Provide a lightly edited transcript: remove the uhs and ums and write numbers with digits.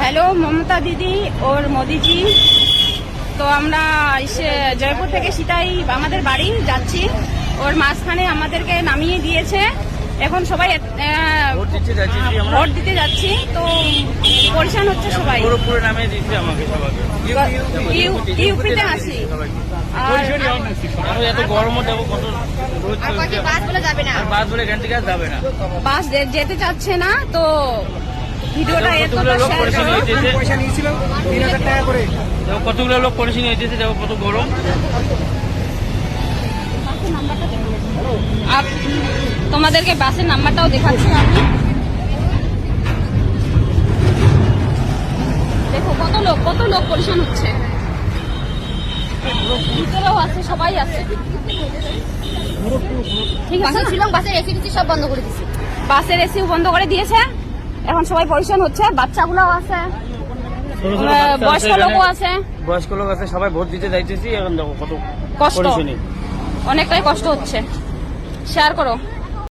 Hello ममता दीदी और मोदी जी। তো আমরা এসে জয়পুর থেকে সিটাই আমাদের বাড়ি যাচ্ছি, ওর মাঝখানে আমাদেরকে নামিয়ে দিয়েছে। এখন সবাই ভোট দিতে যাচ্ছি, তো পরিশান হচ্ছে সবাই। ইউপিতে আছি, এত গরমও যাবো, কত বাস বলে এখান থেকে আর যাবে না, বাস যেতে চাচ্ছে না। তো ভিডিওটা এতটা শেয়ার করো। পয়সা নিয়েছিল 3000 টাকা করে। কতগুলো লোক পলিসি নিয়ে যেতেছে, দেখো কত গরম। তোমাদেরকে বাসের নাম্বারটাও দেখাচ্ছি আমি। দেখো কত লোক পরিশান হচ্ছে, ভিতরেও আছে, সবাই আছে। ঠিক আছে, বাসের এসি সব বন্ধ করে দিচ্ছে, বাসের এসিও বন্ধ করে দিয়েছে। এখন সবাই পরিশান হচ্ছে, বাচ্চাগুলোও আছে, বয়স্ক লোকও আছে। বয়স্ক লোক আছে, সবাই ভোট দিতে যাইতেছি। এখন দেখো কত কষ্ট, পরিশানি, অনেকটাই কষ্ট হচ্ছে। শেয়ার করো।